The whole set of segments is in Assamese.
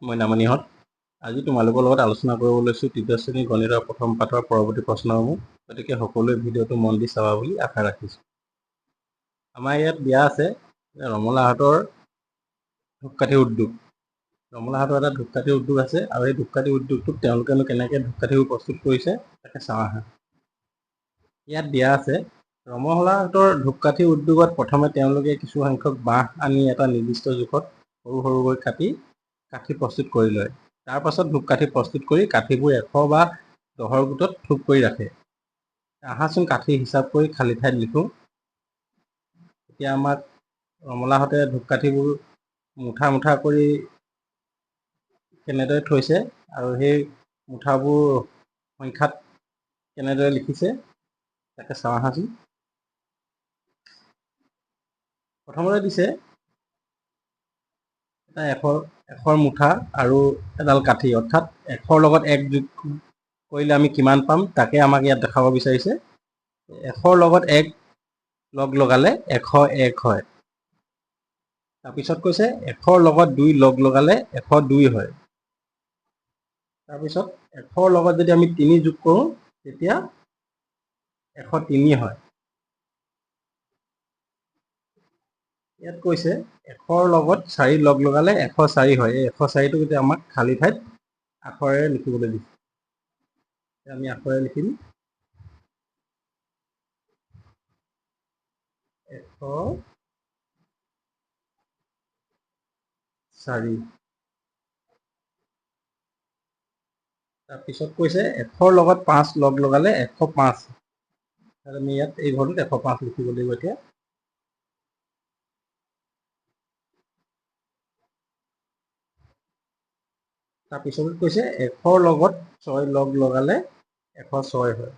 মই নামনিহঁত আজি তোমালোকৰ লগত আলোচনা কৰিব লৈছোঁ তৃতীয় শ্ৰেণীৰ গণিতৰ প্ৰথম পাঠৰ পৰৱৰ্তী প্ৰশ্নসমূহ। গতিকে সকলোৱে ভিডিঅ'টো মন দি চাবা বুলি আশা ৰাখিছোঁ। আমাৰ ইয়াত দিয়া আছে ৰমলাহাটৰ ধূপকাঠি উদ্যোগ। ৰমলাহাটৰ এটা ধূপকাঠি উদ্যোগ আছে আৰু এই ধূপকাঠি উদ্যোগটোত তেওঁলোকেনো কেনেকৈ ধূপকাঠিবোৰ প্ৰস্তুত কৰিছে তাকে চাওঁ আহা। ইয়াত দিয়া আছে ৰমলাহাটৰ ধূপকাঠি উদ্যোগত প্ৰথমে তেওঁলোকে কিছু সংখ্যক বাঁহ আনি এটা নিৰ্দিষ্ট জোখত সৰু সৰুকৈ কাটি কাঠি প্ৰস্তুত কৰি লয়। তাৰ পাছত ধূপকাঠি প্ৰস্তুত কৰি কাঠিবোৰ 100 বা 10ৰ গোটত থোপ কৰি ৰাখে। আহাচোন কাঠি হিচাপ কৰি খালী ঠাইত লিখোঁ। এতিয়া আমাক ৰমলাহঁতে ধূপকাঠিবোৰ মুঠা মুঠা কৰি কেনেদৰে থৈছে আৰু সেই মুঠাবোৰ সংখ্যাত কেনেদৰে লিখিছে তাকে চাওঁ আহাচোন। প্ৰথমতে দিছে এটা 100ৰ মুঠা আৰু এডাল কাঠি, অৰ্থাৎ 100ৰ লগত 1 যোগ কৰিলে আমি কিমান পাম তাকে আমাক ইয়াত দেখাব বিচাৰিছে। 100ৰ লগত 1 লগ লগালে 101 হয়। তাৰপিছত কৈছে 100ৰ লগত 2 লগ লগালে 102 হয়। তাৰপিছত 100ৰ লগত যদি আমি 3 যোগ কৰোঁ তেতিয়া 103 হয়। ইয়াত কৈছে 100ৰ লগত 4 লগ লগালে 104 হয়। এই 104টো যদি আমাক খালী ঠাইত আখৰেৰে লিখিবলৈ দিছে। আমি আখৰেৰে লিখিম 104। তাৰপিছত কৈছে 100ৰ লগত 5 লগ লগালে 105। আমি ইয়াত এই ঘৰটোত 105 লিখিব লাগিব এতিয়া। তাৰপিছত কৈছে 100ৰ লগত 6 লগ লগালে 106 হয়।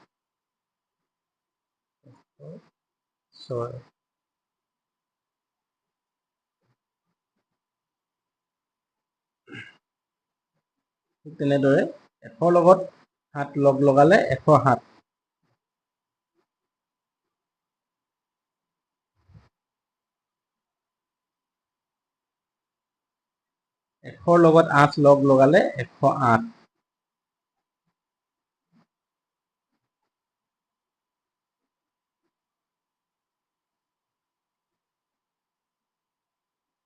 106। ঠিক তেনেদৰে 100ৰ লগত 7 লগ লগালে 107। 100ৰ লগত 8 লগ লগালে 108।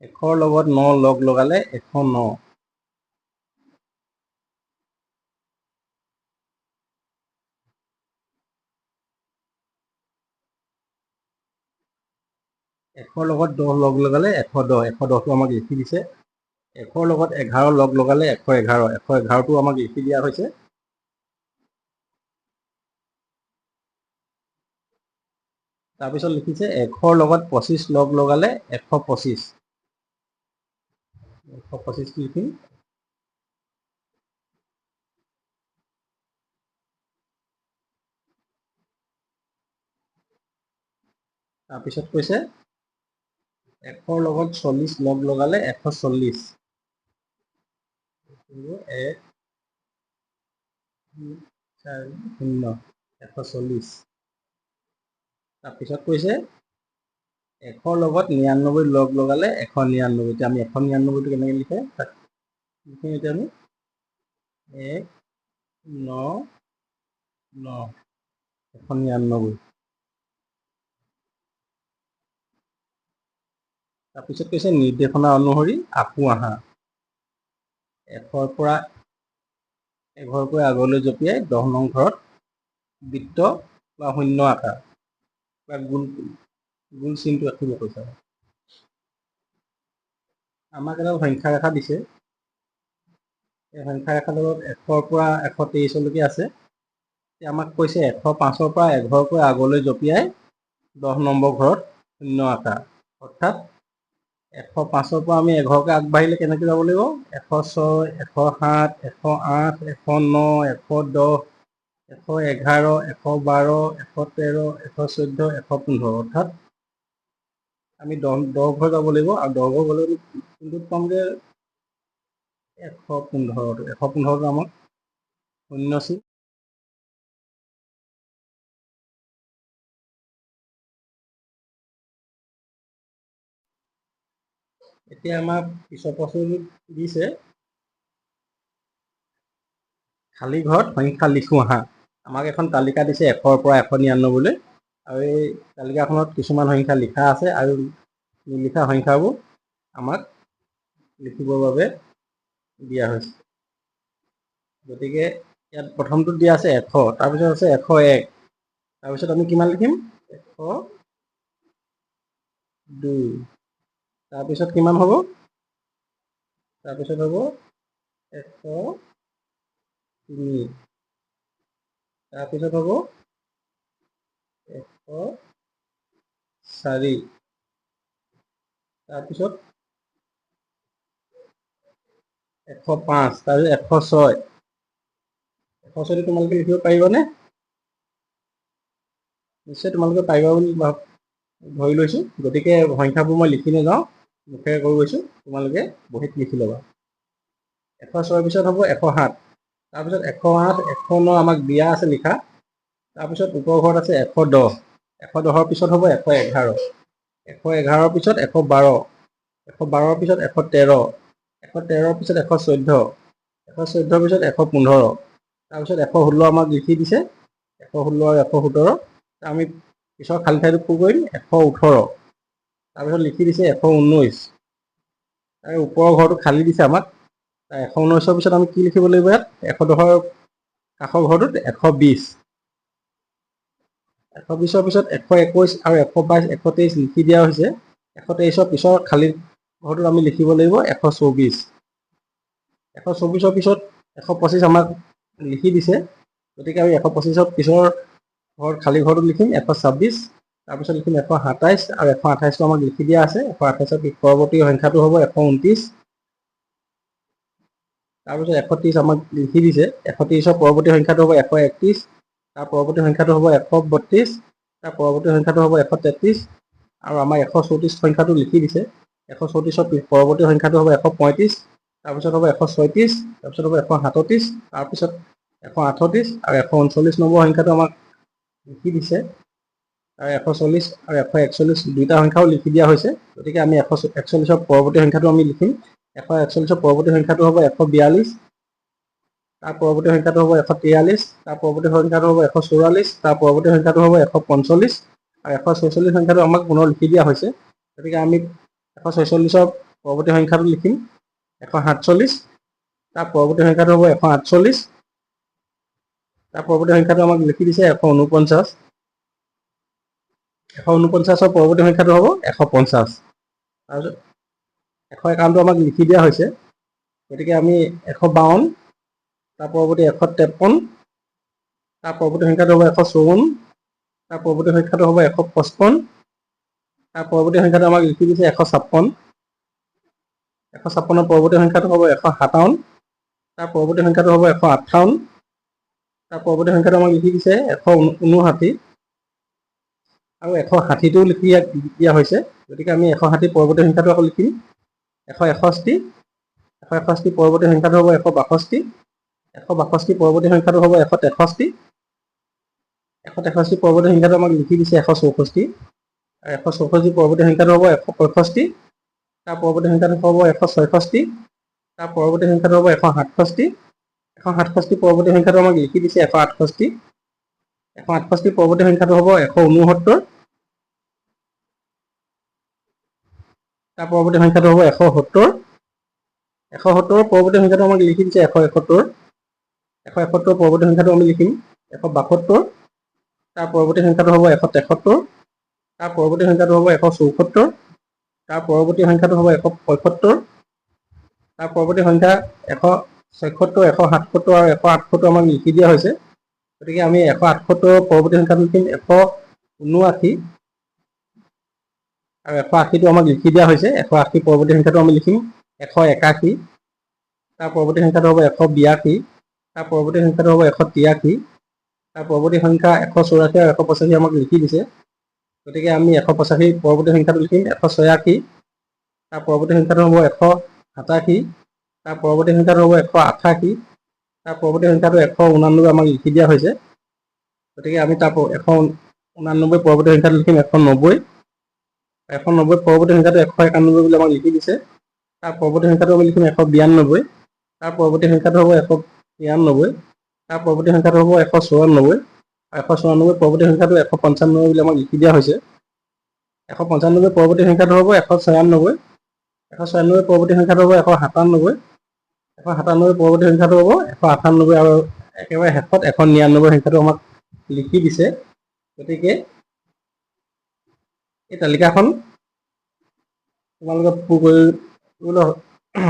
100ৰ লগত 9 লগ লগালে 109। 100ৰ লগত 10 লগ লগালে 110। 110টো আমাক লিখি দিছে। 100ৰ লগত 11 লগ লগালে 111। 111টো আমাক লিখি দিয়া হৈছে। তাৰপিছত লিখিছে 100ৰ লগত 25 লগ লগালে 125। 125টো লিখিম। তাৰপিছত কৈছে 100ৰ লগত 40 লগ লগালে 140। 1 4 0 140। তাৰপিছত কৈছে 100ৰ লগত 99 লগ লগালে 199। এতিয়া আমি 199টো কেনেকৈ লিখে তাক লিখিম। এতিয়া আমি 199 199। তাৰপিছত কৈছে নিৰ্দেশনা অনুসৰি আকৌ আহা। 100ৰ পৰা এঘৰকৈ আগলৈ জঁপিয়াই 10 নং ঘৰত বৃত্ত বা শূন্য আকাৰ বা গোল চিনটো আঁকিব কৈছে। আমাক এটা সংখ্যা ৰেখা দিছে। এই সংখ্যা ৰেখাডালত 100ৰ পৰা 123লৈকে আছে। আমাক কৈছে 105ৰ পৰা এঘৰকৈ আগলৈ জঁপিয়াই 10 নম্বৰ ঘৰত শূন্য আঁকা। অৰ্থাৎ 105ৰ পৰা আমি এঘৰকৈ আগবাঢ়িলে কেনেকৈ যাব লাগিব? 106 107 108 109 110 111 112 113 114 115। অৰ্থাৎ আমি 10 ঘৰ যাব লাগিব আৰু 10 ঘৰ গ'লে কোনটোত পামগৈ? 115টো। 115টো আমাক শূন্য চিন। এতিয়া আমাক পিছৰ প্ৰশ্নটো দিছে খালী ঘৰত সংখ্যা লিখোঁ আহা। আমাক এখন তালিকা দিছে 100ৰ পৰা 199 লৈ, আৰু এই তালিকাখনত কিছুমান সংখ্যা লিখা আছে আৰু নিলিখা সংখ্যাবোৰ আমাক লিখিবৰ বাবে দিয়া হৈছে। গতিকে ইয়াত প্ৰথমটোত দিয়া আছে 100, তাৰপিছত আছে 101, তাৰপিছত আমি কিমান লিখিম 102, তাৰপিছত কিমান হ'ব, তাৰপিছত হ'ব 103, তাৰপিছত হ'ব 104, তাৰপিছত 105, তাৰপিছত 106। 106 তোমালোকে লিখিব পাৰিবানে? নিশ্চয় তোমালোকে পাৰিবা বুলি ধৰি লৈছোঁ। গতিকে সংখ্যাবোৰ মই লিখি নাযাওঁ, মুখেৰে কৈ গৈছোঁ, তোমালোকে বহীত লিখি ল'বা। 106 পিছত হ'ব 107, তাৰপিছত 108, 109 আমাক দিয়া আছে লিখা। তাৰপিছত ওপৰ ঘৰত আছে 110, 110ৰ পিছত হ'ব 111, 111ৰ পিছত 112, 112ৰ পিছত 113, 113ৰ পিছত 114, 114ৰ পিছত 115, তাৰপিছত 116 আমাক লিখি দিছে, 116 আৰু 117। আমি পিছৰ খালী ঠাইটো পূৰ কৰিম 118, তাৰপিছত লিখি দিছে 119, আৰু ওপৰৰ ঘৰটো খালী দিছে আমাক। 119ৰ পিছত আমি কি লিখিব লাগিব ইয়াত, 110ৰ কাষৰ ঘৰটোত 120, 120ৰ পিছত 121 আৰু 122, 123 লিখি দিয়া হৈছে। 123ৰ পিছৰ খালী ঘৰটোত আমি লিখিব লাগিব 124, 124ৰ পিছত 125 আমাক লিখি দিছে। গতিকে আমি 125ৰ পিছৰ খালী ঘৰটোত লিখিম 126, তাৰপিছত লিখিম 127, আৰু 128টো আমাক লিখি দিয়া আছে। 128ৰ পৰৱৰ্তী সংখ্যাটো হ'ব 129, তাৰপিছত 130 আমাক লিখি দিছে। 130ৰ পৰৱৰ্তী সংখ্যাটো হ'ব 131, তাৰ পৰৱৰ্তী সংখ্যাটো হ'ব 132, তাৰ পৰৱৰ্তী সংখ্যাটো হ'ব 133, আৰু আমাৰ 134 সংখ্যাটো লিখি দিছে। 134ৰ পৰৱৰ্তী সংখ্যাটো হ'ব 135, তাৰপিছত হ'ব 136, তাৰপিছত হ'ব 137, তাৰপিছত 138, আৰু 139 নম্বৰ সংখ্যাটো আমাক লিখি দিছে। আৰু 140 আৰু 141 দুইটা সংখ্যাও লিখি দিয়া হৈছে। গতিকে আমি 141ৰ পৰৱৰ্তী সংখ্যাটো আমি লিখিম। 141ৰ পৰৱৰ্তী সংখ্যাটো হ'ব 142, তাৰ পৰৱৰ্তী সংখ্যাটো হ'ব 143, তাৰ পৰৱৰ্তী সংখ্যাটো হ'ব 144, তাৰ পৰৱৰ্তী সংখ্যাটো হ'ব 145, আৰু 146 সংখ্যাটো আমাক পুনৰ লিখি দিয়া হৈছে। গতিকে আমি 146ৰ পৰৱৰ্তী সংখ্যাটো লিখিম 147, তাৰ পৰৱৰ্তী সংখ্যাটো হ'ব 148, তাৰ পৰৱৰ্তী সংখ্যাটো আমাক লিখি দিছে 149, 149ৰ পৰৱৰ্তী সংখ্যাটো হ'ব 150, তাৰপিছত 151টো আমাক লিখি দিয়া হৈছে। গতিকে আমি 152, তাৰ পৰৱৰ্তী 153, তাৰ পৰৱৰ্তী সংখ্যাটো হ'ব 154, তাৰ পৰৱৰ্তী সংখ্যাটো হ'ব 155, তাৰ পৰৱৰ্তী সংখ্যাটো আমাক লিখি দিছে 156, 156ৰ পৰৱৰ্তী সংখ্যাটো হ'ব 157, তাৰ পৰৱৰ্তী সংখ্যাটো হ'ব 158, তাৰ পৰৱৰ্তী সংখ্যাটো আমাক লিখি দিছে 159, আৰু 160টো লিখি দিয়া হৈছে। গতিকে আমি 160 পৰৱৰ্তী সংখ্যাটো আকৌ লিখিম 161, 161 পৰৱৰ্তী সংখ্যাটো হ'ব 162, 162 পৰৱৰ্তী সংখ্যাটো হ'ব 163, 163 পৰৱৰ্তী সংখ্যাটো আমাক লিখি দিছে 164, আৰু 164 পৰৱৰ্তী সংখ্যাটো হ'ব 165, তাৰ পৰৱৰ্তী সংখ্যাটো হ'ব 166, তাৰ পৰৱৰ্তী সংখ্যাটো হ'ব 167, 167 পৰৱৰ্তী সংখ্যাটো আমাক লিখি দিছে 168, 168 পৰৱৰ্তী সংখ্যাটো হ'ব 169, তাৰ পৰৱৰ্তী সংখ্যাটো হ'ব 170, 170 পৰৱৰ্তী সংখ্যাটো আমাক লিখি দিছে 171, 171 পৰৱৰ্তী সংখ্যাটো আমি লিখিম 172, তাৰ পৰৱৰ্তী সংখ্যাটো হ'ব 173, তাৰ পৰৱৰ্তী সংখ্যাটো হ'ব 174, তাৰ পৰৱৰ্তী সংখ্যাটো হ'ব 175, তাৰ পৰৱৰ্তী সংখ্যা 176, 177 আৰু 178 আমাক লিখি দিয়া হৈছে। গতিকে আমি 178 পৰৱৰ্তী সংখ্যাটো লিখিম 179, আৰু 180টো আমাক লিখি দিয়া হৈছে। 180 পৰৱৰ্তী সংখ্যাটো আমি লিখিম 181, তাৰ পৰৱৰ্তী সংখ্যাটো হ'ব 182, তাৰ পৰৱৰ্তী সংখ্যাটো হ'ব 183, তাৰ পৰৱৰ্তী সংখ্যা 184 আৰু 185 আমাক লিখি দিছে। গতিকে আমি 185 পৰৱৰ্তী সংখ্যাটো লিখিম 186, তাৰ পৰৱৰ্তী সংখ্যাটো হ'ব 187, তাৰ পৰৱৰ্তী সংখ্যাটো হ'ব 188, তাৰ পৰৱৰ্তী সংখ্যাটো 189 আমাক লিখি দিয়া হৈছে। গতিকে আমি তাৰ 189 পৰৱৰ্তী সংখ্যাটো লিখিম 190, 190 পৰৱৰ্তী সংখ্যাটো 191 বুলি আমাক লিখি দিছে। তাৰ পৰৱৰ্তী সংখ্যাটো আমি লিখিম 192, তাৰ পৰৱৰ্তী সংখ্যাটো হ'ব 193, তাৰ পৰৱৰ্তী সংখ্যাটো হ'ব 194। 194 পৰৱৰ্তী সংখ্যাটো 195 বুলি আমাক লিখি দিয়া হৈছে। 195 পৰৱৰ্তী সংখ্যাটো হ'ব 196। 196 পৰৱৰ্তী সংখ্যাটো হ'ব 197। 197 পৰৱৰ্তী সংখ্যাটো হ'ব 198 আৰু একেবাৰে শেষত 199 সংখ্যাটো আমাক লিখি দিছে। গতিকে এই তালিকাখন তোমালোকে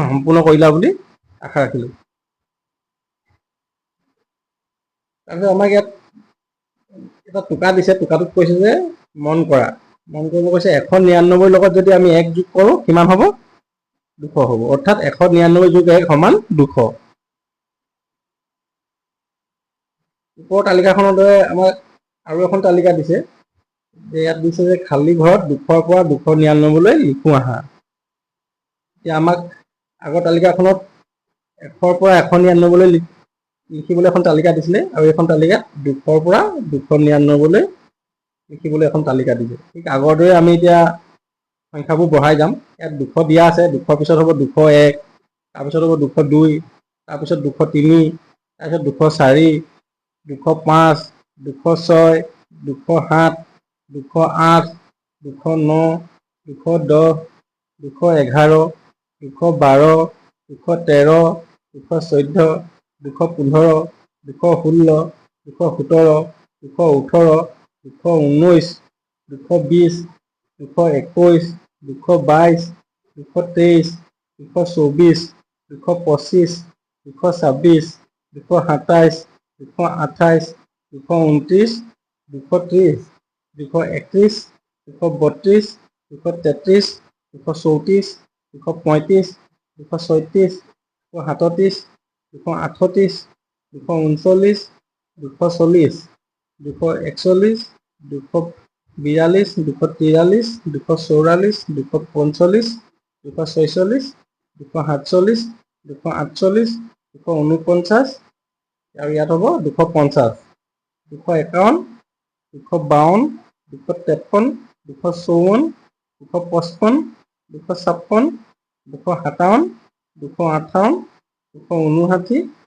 সম্পূৰ্ণ কৰিলা বুলি আশা ৰাখিলোঁ। তাৰপিছত আমাক ইয়াত এটা টোকা দিছে, টোকাটোত কৈছে যে মন কৰা। মন কৰিব কৈছে 199 লগত যদি আমি 1 যোগ কৰোঁ কিমান হ'ব? 200 হ'ব। অৰ্থাৎ 199 যোগ 1 সমান 200। ওপৰৰ তালিকাখনৰ দৰে আমাক আৰু এখন তালিকা দিছে। ইয়াত দিছে যে খালী ঘৰত 200ৰ পৰা 299লৈ লিখোঁ আহা। এতিয়া আমাক আগৰ তালিকাখনত 100ৰ পৰা 199লৈ লিখিবলৈ এখন তালিকা দিছিলে আৰু এইখন তালিকাত 200ৰ পৰা 299লৈ লিখিবলৈ এখন তালিকা দিছে। ঠিক আগৰ দৰে আমি এতিয়া সংখ্যাবোৰ বঢ়াই যাম। ইয়াত 200 দিয়া আছে, 200 পিছত হ'ব 201, তাৰপিছত হ'ব 202, তাৰপিছত 203, তাৰপিছত 204, 205, 206, 207, 208, 209, 210, 211, 212, 213, 214, 215, 216, 217, 218, 219, 220, 221, 222, 223, 224, 225, 226, 227, 228, 229, 230, 231, 232, 233, 234, 235, 236, 237, 238, 239, 240, 241, 242, 243, 244, 245, 246, 247, 248, 249 আৰু ইয়াত হ'ব 250, 251, 252, 253, 254, 255, 256, 257, 258, 259,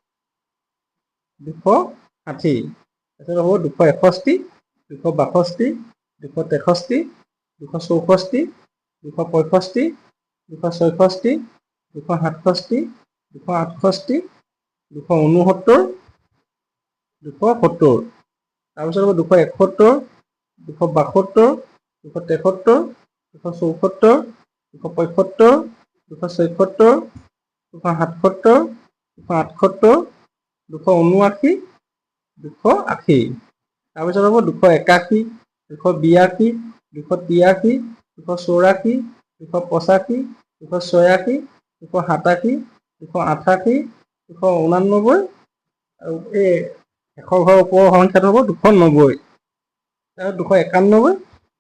260, তাৰপিছত হ'ব 261, 262, 263, 264, 265, 266, 267, 268, 269, 270, তাৰপিছত হ'ব 271, 272, 273, 274, 275, 276, 277, 278, 279, 280, তাৰপিছত হ'ব 281, 282, 283, 284, 285, 286, 287, 288, 289 আৰু এই শেষৰ ঘৰৰ ওপৰৰ সংখ্যাটো হ'ব 290, তাৰপিছত 291,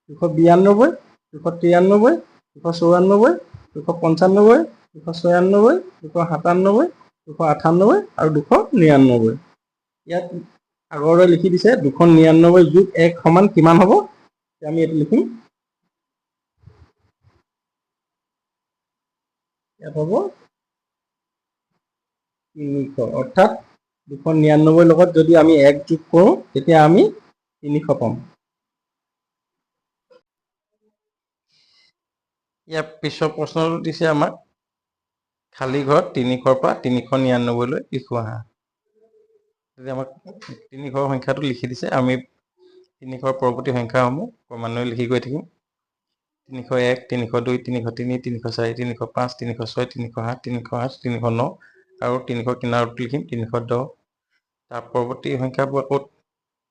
292, 293, 294, 295, 296, 297, 298 আৰু 299। ইয়াত আগৰ দৰে লিখি দিছে 299 যোগ 1 সমান কিমান হ'ব? আমি এইটো লিখিম। ইয়াত হ'ব 300, অৰ্থাৎ 299 লগত যদি আমি 1 যোগ কৰোঁ তেতিয়া আমি 300 পাম। ইয়াৰ পিছৰ প্ৰশ্নটো দিছে আমাক খালী ঘৰত 300ৰ পৰা 399লৈ লিখোঁ আহা। তেতিয়া আমাক 300ৰ সংখ্যাটো লিখি দিছে। আমি 300ৰ পৰৱৰ্তী সংখ্যাসমূহ ক্ৰমান্বয়ে লিখি গৈ থাকিম। 301, 302, 303, 304, 305, 306, 307, 308, 309 আৰু 300 কিনাৰত লিখিম 310। তাৰ পৰৱৰ্তী সংখ্যাবোৰ আকৌ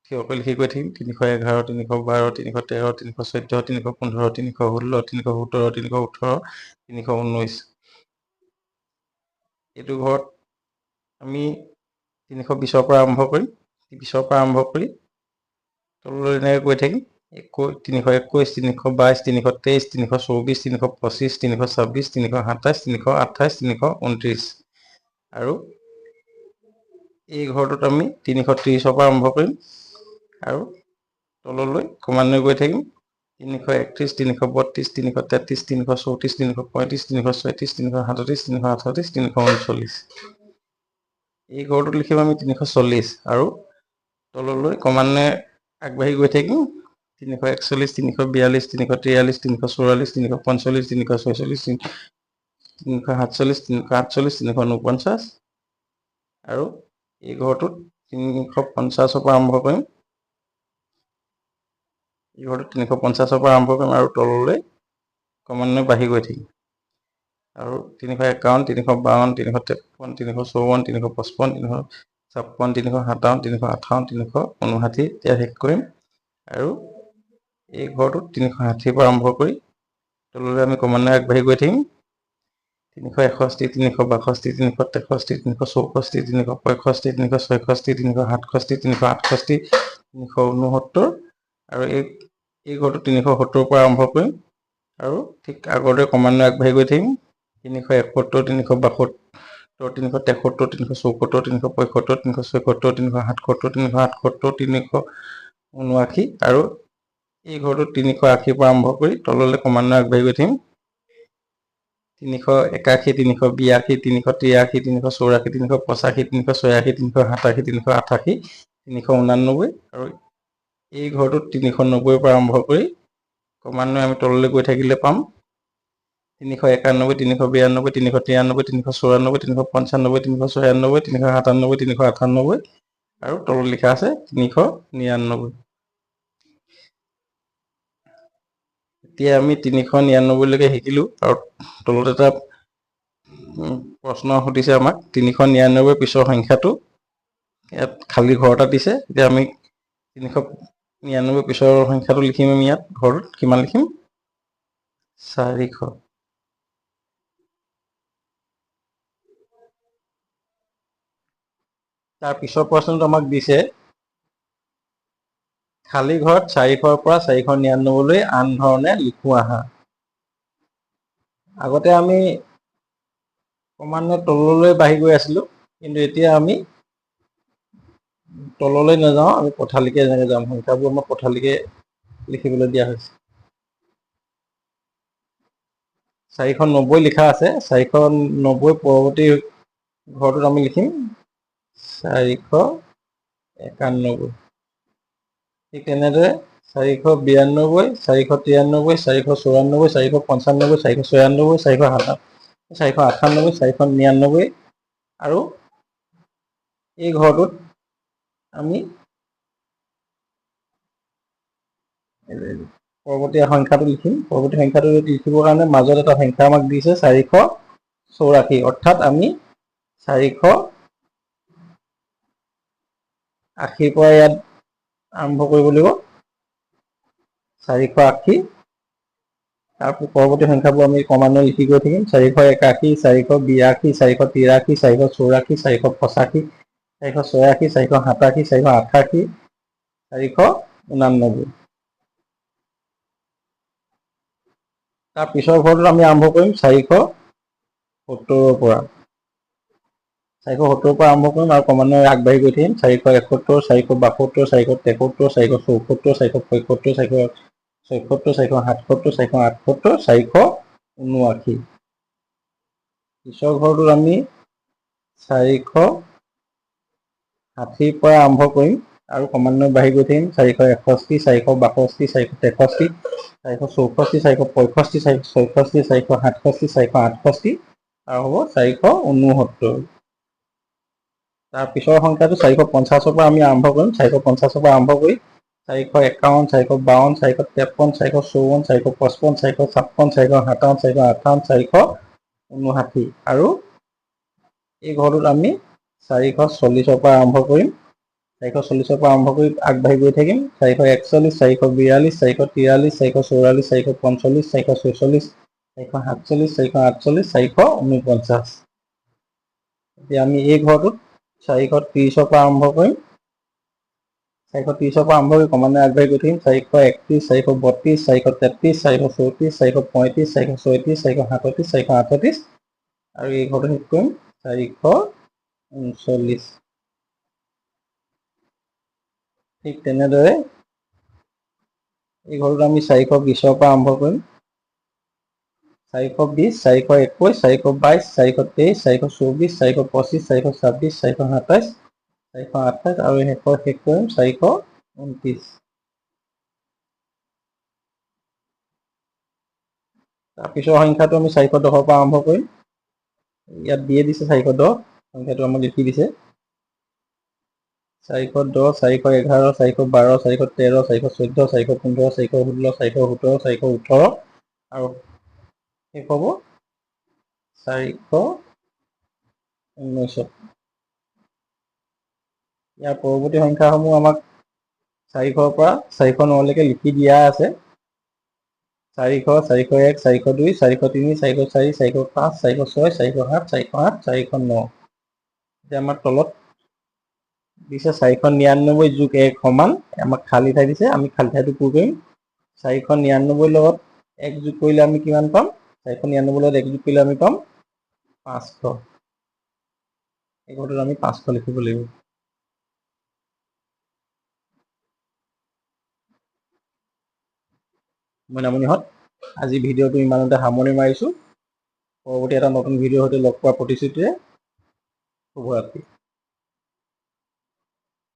থিয়কৈ লিখি গৈ থাকিম। 311, 312, 313, 314, 315, 316, 317, 318, 319। এইটো ঘৰত আমি 320ৰ পৰা আৰম্ভ কৰিম। 20ৰ পৰা আৰম্ভ কৰি তললৈ এনেকৈ গৈ থাকিম। 321, 322, 323, 324, 325, 326, 327, 328, 329 আৰু এই ঘৰটোত আমি 330ৰ পৰা আৰম্ভ কৰিম আৰু তললৈ ক্ৰমান্বয়ে গৈ থাকিম। 331, 332, 333, 334, 335, 336, 337, 338, 339। এই ঘৰটোত লিখিম আমি 340 আৰু তললৈ ক্ৰমান্বয়ে আগবাঢ়ি গৈ থাকিম 341 342 343 344 345 346 347 348 349 আৰু এই ঘৰটোত 350 পৰা আৰম্ভ কৰিম এই ঘৰটোত 350 পৰা আৰম্ভ কৰিম আৰু তললৈ ক্ৰমান্বয়ে বাঢ়ি গৈ থাকিম আৰু 351 352 353 354 355 356 357 358 এতিয়া শেষ কৰিম আৰু এই ঘৰটোত 360 পৰা আৰম্ভ কৰি তললৈ আমি ক্ৰমান্বয়ে আগবাঢ়ি গৈ থাকিম 361 362 363 364 365 366 367 368 369 আৰু এই ঘৰটোত 370 পৰা আৰম্ভ কৰিম আৰু ঠিক আগৰদৰে ক্ৰমান্বয়ে আগবাঢ়ি গৈ থাকিম 371 372 373 374 375 376 377 378 379 আৰু এই ঘৰটোত 380 পৰা আৰম্ভ কৰি তললৈ ক্ৰমান্বয়ে আগবাঢ়ি গৈ থাকিম 381 382 383 384 385 386 387 388 389 আৰু এই ঘৰটোত 390 পৰা আৰম্ভ কৰি ক্ৰমান্বয়ে আমি তললৈ গৈ থাকিলে পাম 391 392 393 394 395 396 397 398 আৰু তলত লিখা আছে 399 এতিয়া আমি 399 লৈকে শিকিলো আৰু তলত এটা প্ৰশ্ন সুধিছে আমাক 399 পিছৰ সংখ্যাটো ইয়াত খালী ঘৰ এটা দিছে এতিয়া আমি 399 পিছৰ সংখ্যাটো লিখিম আমি ইয়াত ঘৰত কিমান লিখিম 400 তাৰ পিছৰ প্ৰশ্নটো আমাক দিছে খালী ঘৰত 400 পৰা 499 লৈ আন ধৰণে লিখো আহা আগতে আমি ক্ৰমান্বয়ে তললৈ বাঢ়ি গৈ আছিলো কিন্তু এতিয়া আমি তললৈ নাযাওঁ আমি পথালিকে যেনে যাম সংখ্যাবোৰ আমাৰ পথালিকে লিখিবলৈ দিয়া হৈছে 490 লিখা আছে 490 পৰৱৰ্তী ঘৰটোত আমি লিখিম 491 ঠিক তেনেদৰে 492 493 494 495 496 498 499 আৰু এই ঘৰটোত আমি পৰৱৰ্তী সংখ্যাটো লিখিম পৰৱৰ্তী সংখ্যাটো লিখিবৰ কাৰণে মাজত এটা সংখ্যা আমাক দিছে 484 অৰ্থাৎ আমি 480 পৰা ইয়াত আৰম্ভ কৰিব লাগিব 480 তাৰ পৰৱৰ্তী সংখ্যাবোৰ আমি ক্ৰমান্বয়ে লিখি গৈ থাকিম 481 482 483 484 485 486 487 488 489 তাৰ পিছৰ ঘৰটোত আমি আৰম্ভ কৰিম 470 পৰা 470 পৰা আৰম্ভ কৰিম আৰু ক্ৰমান্বয়ে আগবাঢ়ি গৈ থাকিম 471 472 473 474 475 476 477 478 পিছৰ ঘৰটোত আমি 460 পৰা আৰম্ভ কৰিম আৰু ক্ৰমান্বয়ে বাঢ়ি গৈ থাকিম 461 462 463 464 465 466 467 আৰু হ'ব 469 তাৰ পিছৰ সংখ্যাটো 450 পৰা আমি আৰম্ভ কৰিম 450 পৰা আৰম্ভ কৰি 451 452 453 454 455 456 457 458 আৰু এই ঘৰটোত আমি 440 পৰা আৰম্ভ কৰিম 440 পৰা আৰম্ভ কৰি আগবাঢ়ি গৈ থাকিম 441 442 443 444 445 446 447 448 449 এতিয়া আমি এই ঘৰটোত 430 পৰা আৰম্ভ কৰিম 430 পৰা আৰম্ভ কৰি ক্ৰমান্বয়ে আগবাঢ়ি গৈ থাকিম 431 432 433 434 435 436 437 438 আৰু এই ঘৰটো শেষ কৰিম 439 ঠিক তেনেদৰে এই ঘৰটোত আমি 420 পৰা আৰম্ভ কৰিম 420, 421, 422, 423, 424, 425, 426, 427, 428 আৰু শেষৰ শেষ কৰিম 429। তাৰপিছৰ সংখ্যাটো আমি 410 পৰা আৰম্ভ কৰিম। ইয়াত দিয়ে দিছে 410 সংখ্যাটো আমাক লিখি দিছে। 410, 411, 412, 413, 414, 415, 416, 417, 418 আৰু শেষ হ'ব 419। ইয়াৰ পৰৱৰ্তী সংখ্যাসমূহ আমাক 400 পৰা 409লৈকে লিখি দিয়া আছে। 400, 401, 402, 403, 404, 405, 406, 407, 408, 409। এতিয়া আমাৰ তলত দিছে 499 যোগ 1 সমান, আমাক খালী ঠাই দিছে, আমি খালী ঠাইটো পূৰ কৰিম। 499 লগত 1 যোগ কৰিলে আমি কিমান পাম? 499 লগত 1 যোগ কৰিলে আমি পাম 500। এই ঘৰটোত আমি 500 লিখিব লাগিব। মই নামনিহঁত আজি ভিডিঅ'টো ইমানতে সামৰণি মাৰিছোঁ। পৰৱৰ্তী এটা নতুন ভিডিঅ'ৰ সৈতে লগ পোৱাৰ প্ৰতিশ্ৰুতিৰে শুভৰাত্ৰি।